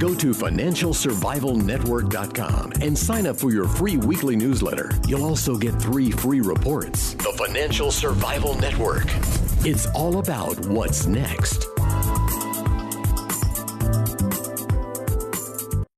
Go to financialsurvivalnetwork.com and sign up for your free weekly newsletter. You'll also get 3 free reports. The Financial Survival Network. It's all about what's next.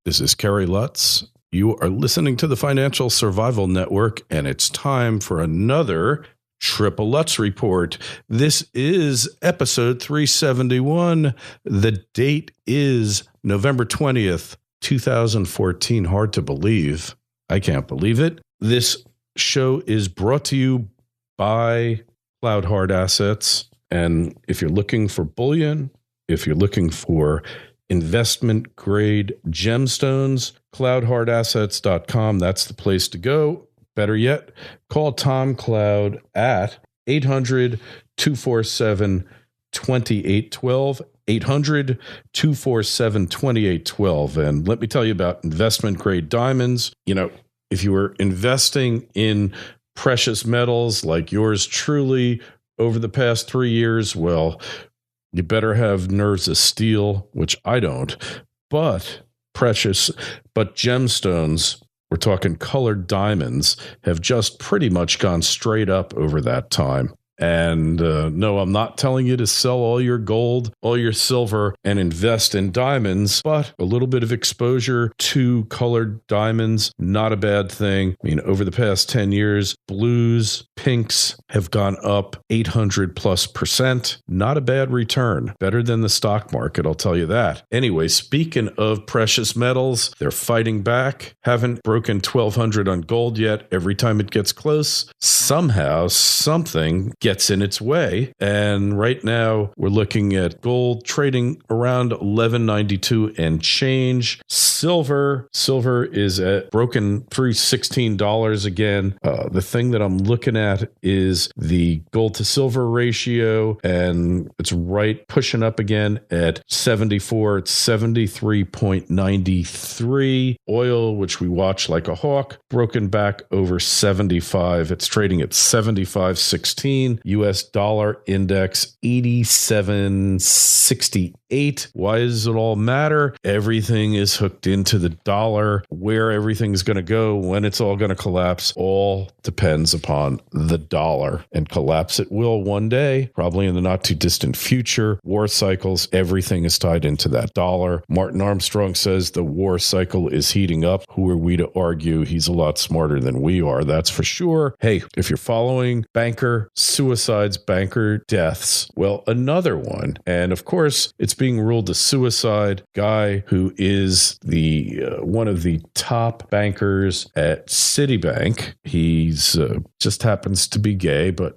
This is Kerry Lutz. You are listening to the Financial Survival Network, and it's time for another Triple Lutz Report. This is episode 371. The date is November 20th, 2014. Hard to believe. I can't believe it. This show is brought to you by Cloud Hard Assets. And if you're looking for bullion, if you're looking for investment grade gemstones, cloudhardassets.com. That's the place to go. Better yet, call Tom Cloud at 800-247-2812, 800-247-2812. And let me tell you about investment grade diamonds. You know, if you were investing in precious metals like yours truly over the past 3 years, well, you better have nerves of steel, which I don't, but gemstones, we're talking colored diamonds, have just pretty much gone straight up over that time. And no, I'm not telling you to sell all your gold, all your silver, and invest in diamonds, but a little bit of exposure to colored diamonds, not a bad thing. I mean, over the past 10 years, blues, pinks have gone up 800+%. Not a bad return. Better than the stock market, I'll tell you that. Anyway, speaking of precious metals, they're fighting back. Haven't broken 1,200 on gold yet. Every time it gets close, somehow something gets in its way. And right now we're looking at gold trading around $11.92 and change. Silver is at broken through $16 again. The thing that I'm looking at is the gold to silver ratio, and it's right pushing up again at 74. It's 73.93. Oil, which we watch like a hawk, broken back over 75. It's trading at 75.16. US dollar index 87.68. Why does it all matter? Everything is hooked into the dollar. Where everything's going to go, when it's all going to collapse, all depends upon the dollar. And collapse it will one day, probably in the not too distant future. War cycles, everything is tied into that dollar. Martin Armstrong says the war cycle is heating up. Who are we to argue? He's a lot smarter than we are, that's for sure. Hey, if you're following banker suicides, banker deaths, well, another one. And of course, it's being ruled a suicide. Guy who is the one of the top bankers at Citibank. He's just happens to be gay, but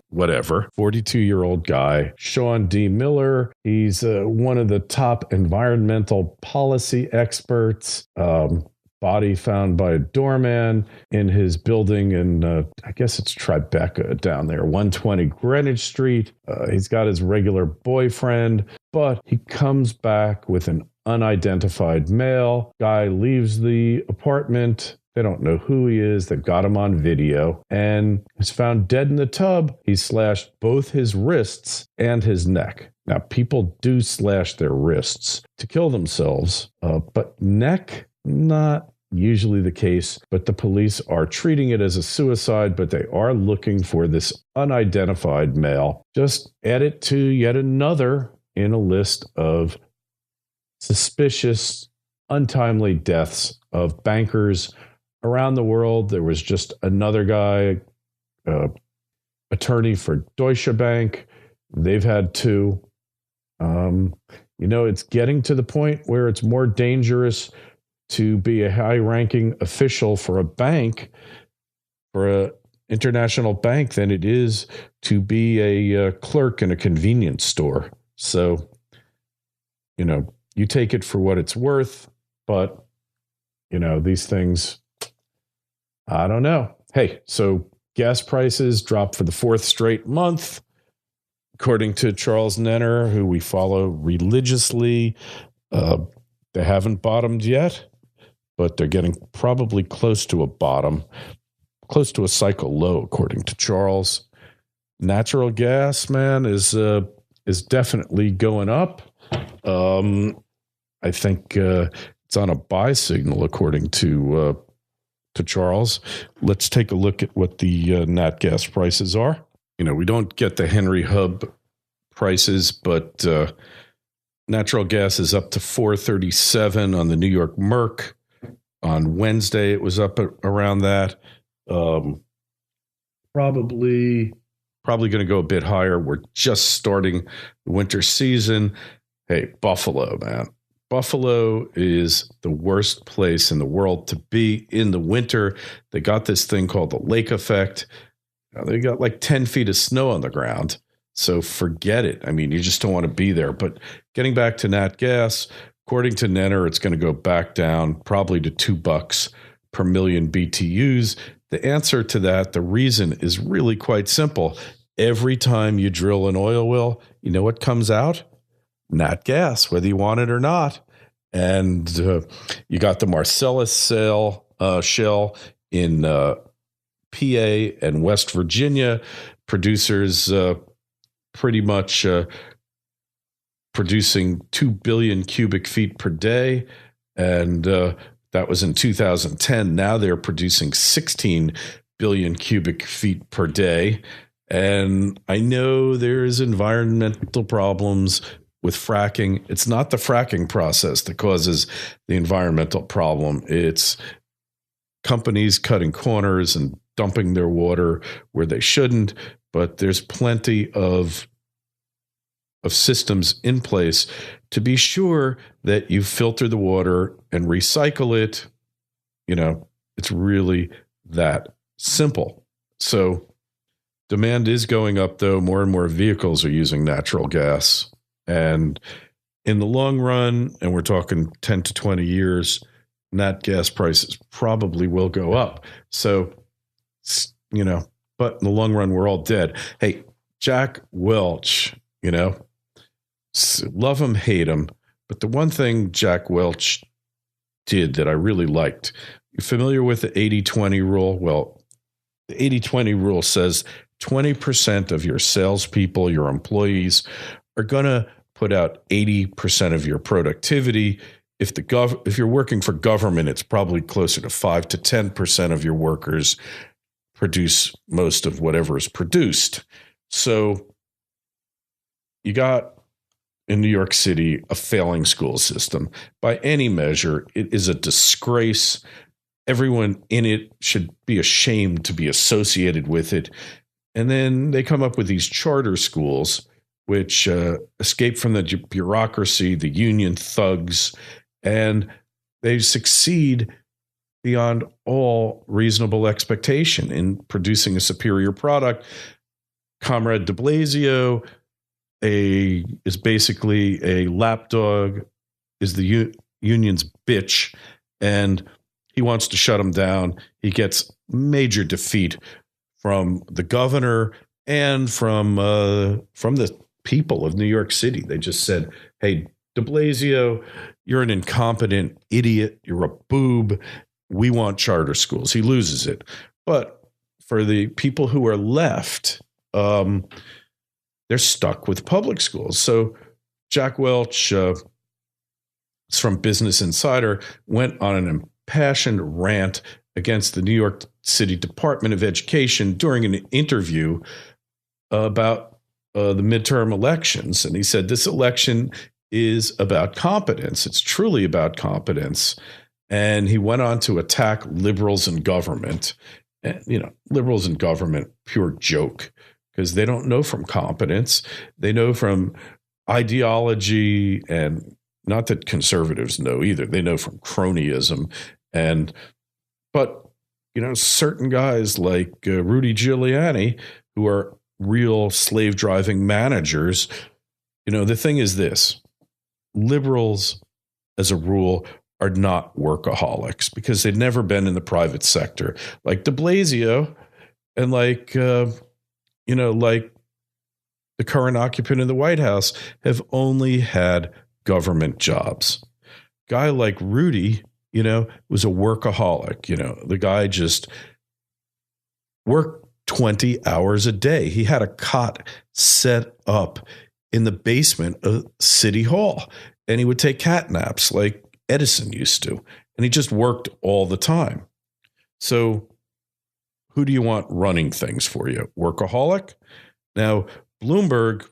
whatever. 42-year-old guy, Sean D. Miller. He's one of the top environmental policy experts. Body found by a doorman in his building in, I guess it's Tribeca down there, 120 Greenwich Street. He's got his regular boyfriend, but he comes back with an unidentified male. Guy leaves the apartment. They don't know who he is. They've got him on video and he's found dead in the tub. He slashed both his wrists and his neck. Now, people do slash their wrists to kill themselves, but neck, not usually the case, but the police are treating it as a suicide, but they are looking for this unidentified male. Just add it to yet another in a list of suspicious, untimely deaths of bankers around the world. There was just another guy, attorney for Deutsche Bank. They've had 2. It's getting to the point where it's more dangerous to be a high-ranking official for a bank, for an international bank, than it is to be a clerk in a convenience store. So, you take it for what it's worth, but, these things, I don't know. Hey, so gas prices dropped for the 4th straight month. According to Charles Nenner, who we follow religiously, they haven't bottomed yet, but they're getting probably close to a bottom, close to a cycle low, according to Charles. Natural gas, man, is definitely going up. I think it's on a buy signal, according to Charles. Let's take a look at what the nat gas prices are. We don't get the Henry Hub prices, but natural gas is up to $4.37 on the New York Merc. On Wednesday, it was up around that. Probably going to go a bit higher. We're just starting the winter season. Hey, Buffalo, man. Buffalo is the worst place in the world to be in the winter. They got this thing called the lake effect. They got like 10 feet of snow on the ground. So forget it. I mean, you just don't want to be there. But getting back to nat gas, according to Nenner, it's going to go back down probably to $2 per million BTUs. The answer to that, the reason is really quite simple. Every time you drill an oil well, you know what comes out? Nat gas, whether you want it or not. And you got the Marcellus shale in PA and West Virginia, producers pretty much producing 2 billion cubic feet per day. And that was in 2010. Now they're producing 16 billion cubic feet per day. And I know there's environmental problems with fracking. It's not the fracking process that causes the environmental problem. It's companies cutting corners and dumping their water where they shouldn't. But there's plenty of systems in place to be sure that you filter the water and recycle it. It's really that simple. So demand is going up, though. More and more vehicles are using natural gas. And in the long run, and we're talking 10 to 20 years, nat gas prices probably will go up. So, but in the long run, we're all dead. Hey, Jack Welch, love him, hate him. But the one thing Jack Welch did that I really liked, you familiar with the 80-20 rule? Well, the 80-20 rule says 20% of your salespeople, your employees, are going to put out 80% of your productivity. If you're working for government, it's probably closer to 5 to 10% of your workers produce most of whatever is produced. So you got in New York City a failing school system. By any measure, it is a disgrace. Everyone in it should be ashamed to be associated with it. And then they come up with these charter schools, which escape from the bureaucracy, the union thugs, and they succeed beyond all reasonable expectation in producing a superior product. Comrade de Blasio is basically a lapdog, is the union's bitch, and he wants to shut him down. He gets major defeat from the governor and from the people of New York City. They just said, hey, de Blasio, you're an incompetent idiot. You're a boob. We want charter schools. He loses it. But for the people who are left, they're stuck with public schools. So Jack Welch, it's from Business Insider, went on an impassioned rant against the New York City Department of Education during an interview about the midterm elections. And he said, this election is about competence. It's truly about competence. And he went on to attack liberals in government. And, liberals in government, pure joke, because they don't know from competence. They know from ideology, and not that conservatives know either. They know from cronyism. But certain guys like Rudy Giuliani, who are real slave driving managers, the thing is this: liberals, as a rule, are not workaholics because they've never been in the private sector, like de Blasio, and like the current occupant of the White House have only had government jobs. Guy like Rudy, was a workaholic. The guy just worked 20 hours a day. He had a cot set up in the basement of City Hall. and he would take cat naps like Edison used to. And he just worked all the time. So who do you want running things for you? Workaholic? Now, Bloomberg,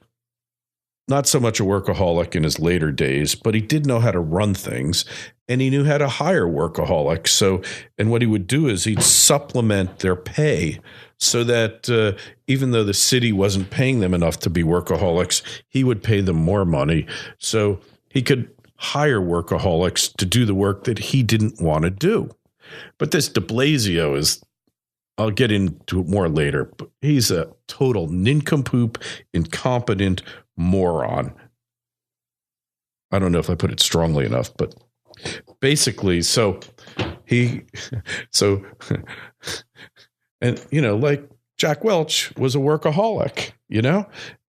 not so much a workaholic in his later days, but he did know how to run things, and he knew how to hire workaholics. So, and what he would do is he'd supplement their pay so that even though the city wasn't paying them enough to be workaholics, he would pay them more money. So he could hire workaholics to do the work that he didn't want to do. But this de Blasio is, I'll get into it more later, but he's a total nincompoop, incompetent moron. I don't know if I put it strongly enough, but basically, and, like Jack Welch was a workaholic,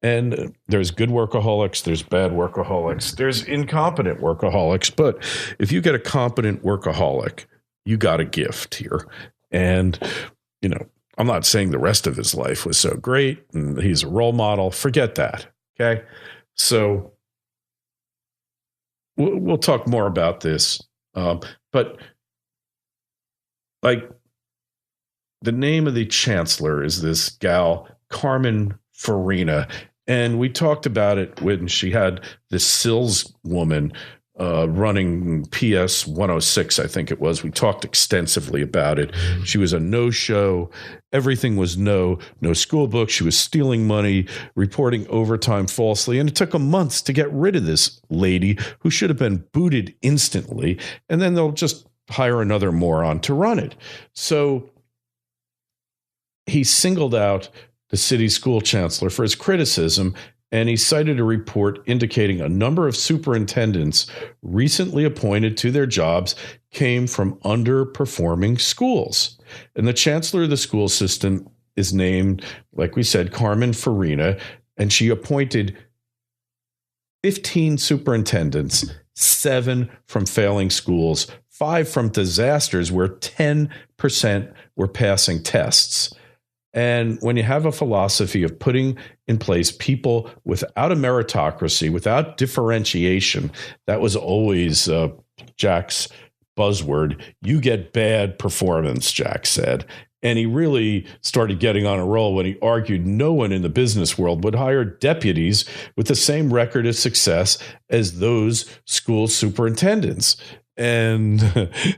and there's good workaholics, there's bad workaholics, there's incompetent workaholics. But if you get a competent workaholic, you got a gift here. And, I'm not saying the rest of his life was so great and he's a role model. Forget that. Okay. So we'll talk more about this. But like the name of the chancellor is this gal, Carmen Farina. And we talked about it when she had this Sills woman running PS 106, I think it was. We talked extensively about it. She was a no-show. Everything was no school book. She was stealing money, reporting overtime falsely. And it took them months to get rid of this lady who should have been booted instantly. And then they'll just hire another moron to run it. So he singled out the city school chancellor for his criticism, and he cited a report indicating a number of superintendents recently appointed to their jobs came from underperforming schools. And the chancellor of the school system is named, like we said, Carmen Farina, and she appointed 15 superintendents, 7 from failing schools, 5 from disasters where 10% were passing tests. And when you have a philosophy of putting in place people without a meritocracy, without differentiation, that was always Jack's buzzword. You get bad performance, Jack said. And he really started getting on a roll when he argued no one in the business world would hire deputies with the same record of success as those school superintendents. And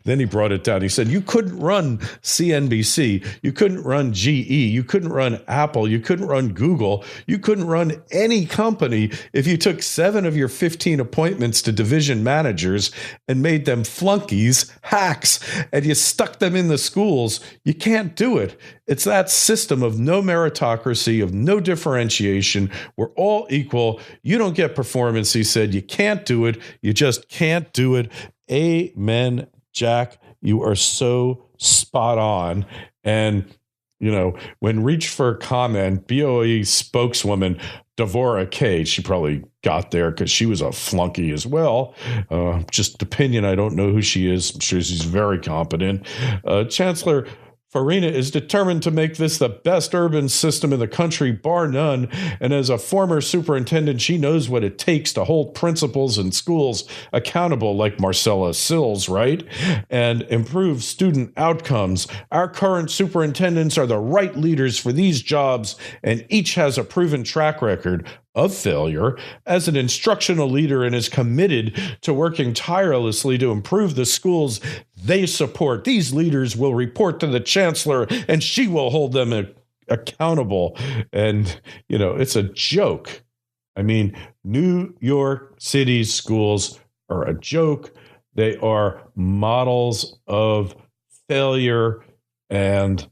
then he brought it down. He said, you couldn't run CNBC. You couldn't run GE. You couldn't run Apple. You couldn't run Google. You couldn't run any company if you took 7 of your 15 appointments to division managers and made them flunkies, hacks, and you stuck them in the schools. You can't do it. It's that system of no meritocracy, of no differentiation. We're all equal. You don't get performance, he said. You can't do it. You just can't do it. Amen, Jack. You are so spot on. And, when reached for a comment, BOE spokeswoman Devora K, she probably got there because she was a flunky as well. Just opinion. I don't know who she is. I'm sure she's very competent. Chancellor Farina is determined to make this the best urban system in the country, bar none. And as a former superintendent, she knows what it takes to hold principals and schools accountable, like Marcella Sills, right? And improve student outcomes. Our current superintendents are the right leaders for these jobs, and each has a proven track record of failure as an instructional leader and is committed to working tirelessly to improve the schools they support. These leaders will report to the chancellor and she will hold them accountable. And, it's a joke. I mean, New York City's schools are a joke. They are models of failure, and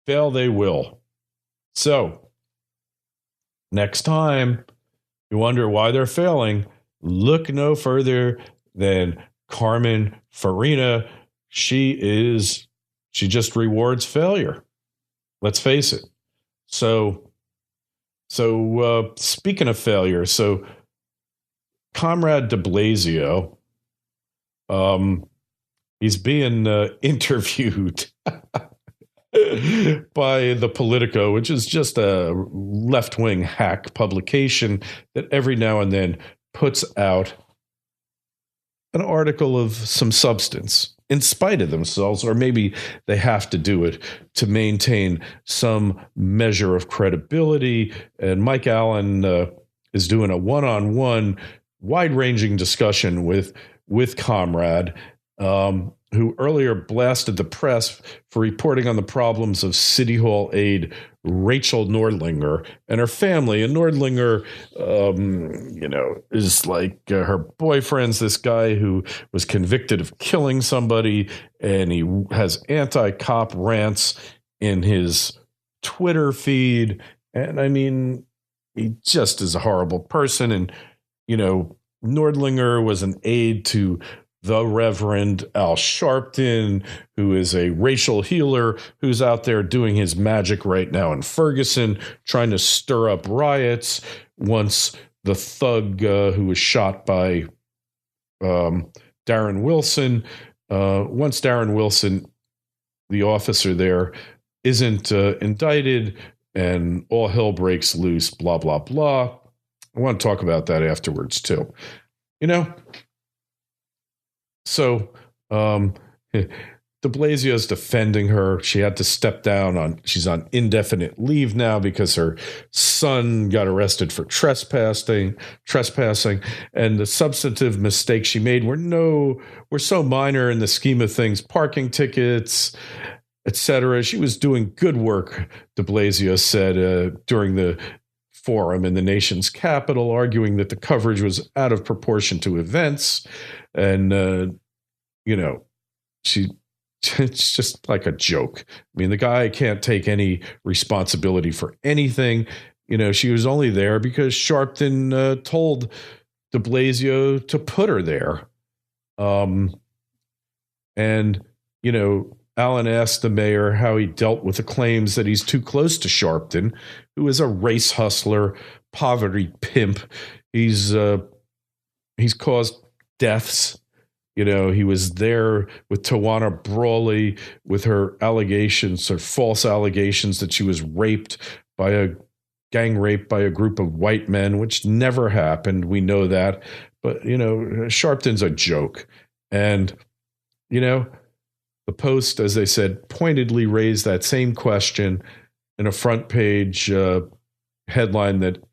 fail they will. So, next time you wonder why they're failing, look no further than Carmen Farina. She just rewards failure. Let's face it. So speaking of failure, so Comrade de Blasio, he's being interviewed by the Politico, which is just a left-wing hack publication that every now and then puts out an article of some substance in spite of themselves, or maybe they have to do it to maintain some measure of credibility. And Mike Allen is doing a one-on-one, wide-ranging discussion with Comrade, who earlier blasted the press for reporting on the problems of City Hall aide Rachel Nordlinger and her family. And Nordlinger, is like her boyfriend's this guy who was convicted of killing somebody, and he has anti-cop rants in his Twitter feed. And I mean, he just is a horrible person. And, Nordlinger was an aide to the Reverend Al Sharpton, who is a racial healer who's out there doing his magic right now in Ferguson, trying to stir up riots once the thug who was shot by Darren Wilson, once Darren Wilson, the officer there, isn't indicted and all hell breaks loose, blah, blah, blah. I want to talk about that afterwards, too. So de Blasio's defending her. She had to step down she's on indefinite leave now because her son got arrested for trespassing, and the substantive mistakes she made were so minor in the scheme of things, parking tickets, etc. She was doing good work, de Blasio said during the forum in the nation's capital, arguing that the coverage was out of proportion to events. And, it's just like a joke. I mean, the guy can't take any responsibility for anything. She was only there because Sharpton told de Blasio to put her there. Allen asked the mayor how he dealt with the claims that he's too close to Sharpton, who is a race hustler, poverty pimp. He's caused deaths. He was there with Tawana Brawley with her allegations or false allegations that she was raped by a gang rape by a group of white men, which never happened. We know that. But, Sharpton's a joke. And, the Post, as they said, pointedly raised that same question in a front page headline that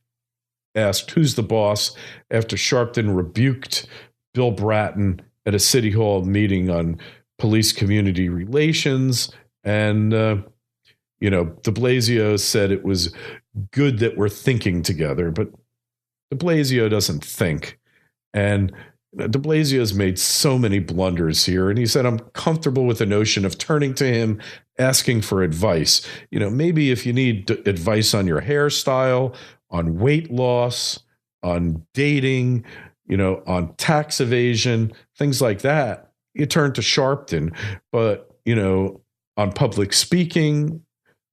asked, who's the boss, after Sharpton rebuked Bill Bratton at a City Hall meeting on police community relations. And, de Blasio said it was good that we're thinking together, but de Blasio doesn't think. And de Blasio's made so many blunders here. And he said, I'm comfortable with the notion of turning to him, asking for advice. Maybe if you need advice on your hairstyle, on weight loss, on dating, on tax evasion, things like that, you turn to Sharpton. But, on public speaking,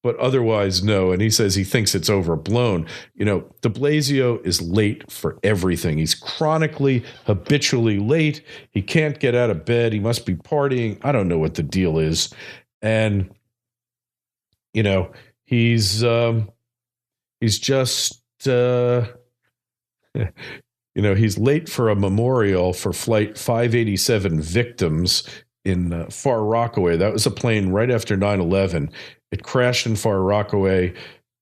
but otherwise, no. And he says he thinks it's overblown. De Blasio is late for everything. He's chronically, habitually late. He can't get out of bed. He must be partying. I don't know what the deal is. And, he's just, he's late for a memorial for Flight 587 victims in Far Rockaway. That was a plane right after 9/11. It crashed in Far Rockaway,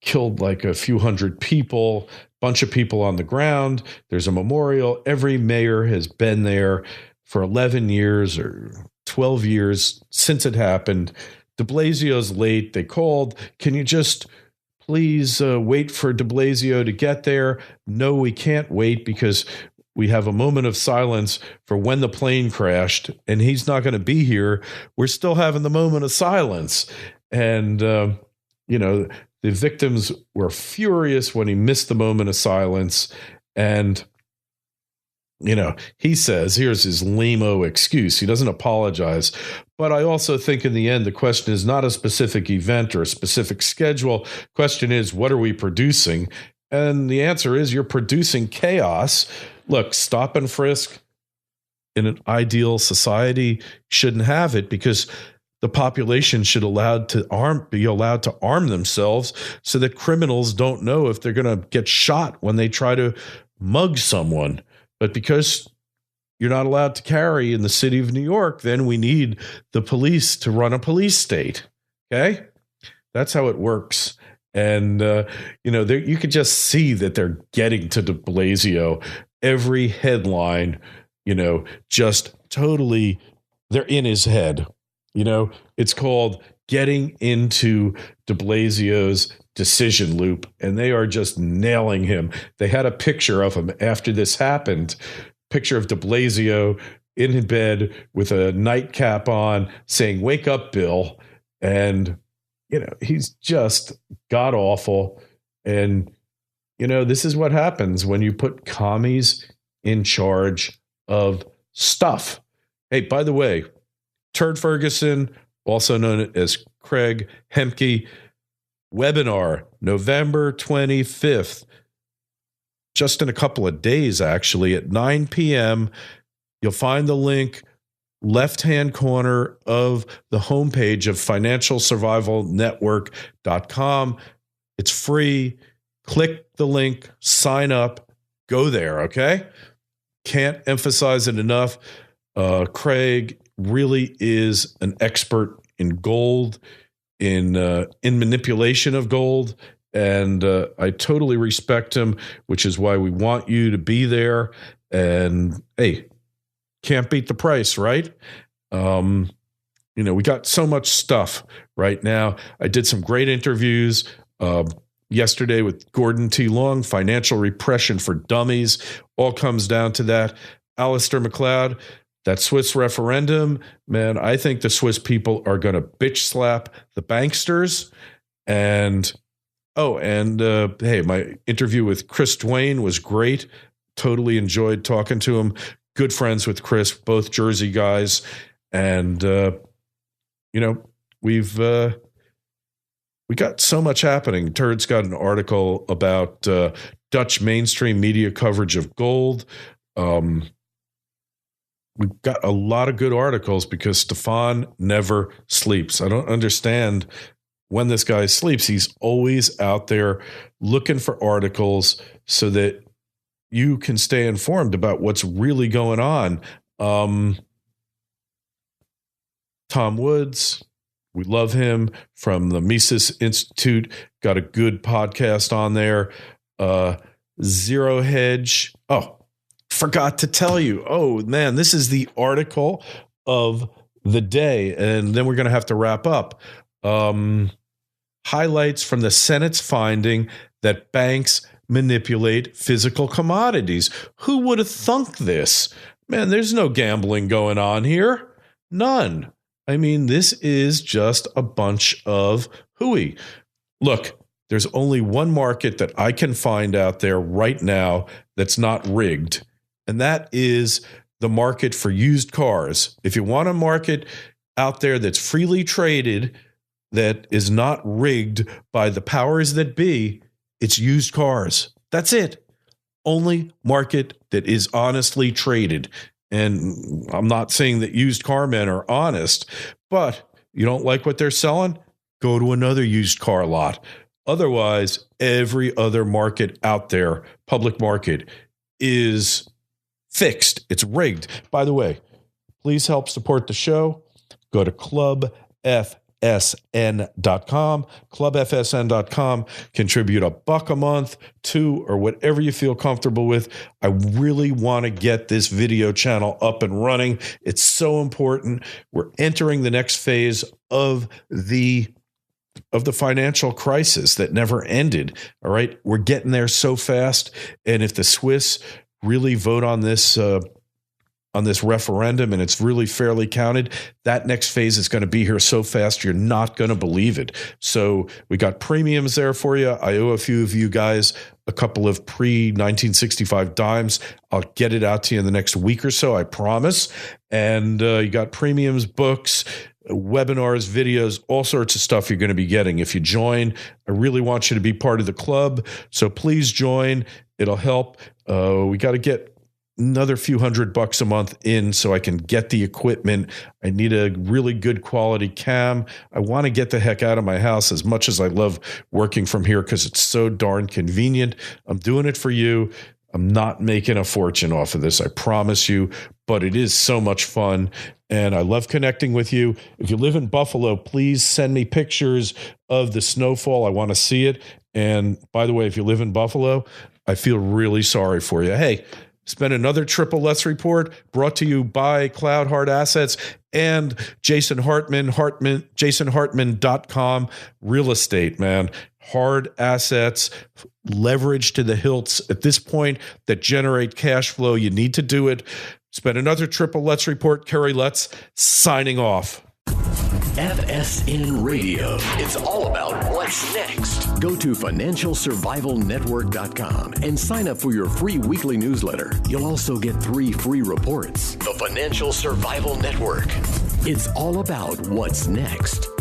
killed like a few hundred people, bunch of people on the ground. There's a memorial. Every mayor has been there for 11 years or 12 years since it happened. De Blasio's late. They called, can you just please wait for de Blasio to get there? No, we can't wait because we have a moment of silence for when the plane crashed, and he's not going to be here. We're still having the moment of silence. And, the victims were furious when he missed the moment of silence. And, he says, here's his lame-o excuse. He doesn't apologize. But I also think in the end, the question is not a specific event or a specific schedule. Question is, what are we producing? And the answer is you're producing chaos. Look, stop and frisk in an ideal society shouldn't have it because the population should be allowed to arm themselves so that criminals don't know if they're going to get shot when they try to mug someone. But because you're not allowed to carry in the city of New York, then we need the police to run a police state. Okay? That's how it works. And, you could just see that they're getting to de Blasio. Every headline, just totally, they're in his head. It's called getting into de Blasio's decision loop, and they are just nailing him. They had a picture of him after this happened, picture of de Blasio in bed with a nightcap on saying, "Wake up, Bill." And he's just god awful. And, this is what happens when you put commies in charge of stuff. Hey, by the way, Turd Ferguson, also known as Craig Hemke, webinar, November 25th, just in a couple of days, actually, at 9 p.m. You'll find the link left-hand corner of the homepage of financialsurvivalnetwork.com. It's free. Click the link, sign up, go there, okay? Can't emphasize it enough. Craig really is an expert in gold, in manipulation of gold, and I totally respect him, which is why we want you to be there. And, hey, can't beat the price, right? We got so much stuff right now. I did some great interviews yesterday with Gordon T. Long, Financial Repression for Dummies. All comes down to that. Alistair McLeod, that Swiss referendum, man, I think the Swiss people are going to bitch slap the banksters. And, hey, my interview with Chris Duane was great. Totally enjoyed talking to him. Good friends with Chris, both Jersey guys. And, we got so much happening. Turd's got an article about Dutch mainstream media coverage of gold. We've got a lot of good articles because Stefan never sleeps. I don't understand when this guy sleeps. He's always out there looking for articles so that you can stay informed about what's really going on. Tom Woods, we love him, from the Mises Institute, got a good podcast on there. Zero Hedge. Oh, forgot to tell you. Oh, man, this is the article of the day, and then we're going to have to wrap up. Highlights from the Senate's finding that banks manipulate physical commodities. Who would have thunk this? Man, there's no gambling going on here. None. I mean, this is just a bunch of hooey. Look, there's only one market that I can find out there right now that's not rigged, and that is the market for used cars. If you want a market out there that's freely traded, that is not rigged by the powers that be, it's used cars. That's it. Only market that is honestly traded. And I'm not saying that used car men are honest, but you don't like what they're selling? Go to another used car lot. Otherwise, every other market out there, public market, is fixed. It's rigged. By the way, please help support the show. Go to clubfsn.com, clubfsn.com, contribute $1 a month, $2, or whatever you feel comfortable with. I really want to get this video channel up and running. It's so important. We're entering the next phase of the financial crisis that never ended. All right. We're getting there so fast. And if the Swiss really vote on this referendum and it's really fairly counted, that next phase is going to be here so fast you're not going to believe it. So we got premiums there for you. I owe a few of you guys a couple of pre-1965 dimes. I'll get it out to you in the next week or so, I promise. And you got premiums, books, webinars, videos, all sorts of stuff you're going to be getting. If you join, I really want you to be part of the club. So please join. It'll help. We got to get another few $100 a month in so I can get the equipment. I need a really good quality cam. I want to get the heck out of my house as much as I love working from here because it's so darn convenient. I'm doing it for you. I'm not making a fortune off of this, I promise you, but it is so much fun. And I love connecting with you. If you live in Buffalo, please send me pictures of the snowfall. I want to see it. And by the way, if you live in Buffalo, I feel really sorry for you. Hey, spend another Triple Let's Report brought to you by Cloud Hard Assets and Jason Hartman, jasonhartman.com. Real estate, man. Hard assets, leverage to the hilts at this point that generate cash flow. You need to do it. Spend another Triple Let's Report. Kerry Lutz signing off. FSN Radio. It's all about what's next. Go to financialsurvivalnetwork.com and sign up for your free weekly newsletter. You'll also get 3 free reports. The Financial Survival Network. It's all about what's next.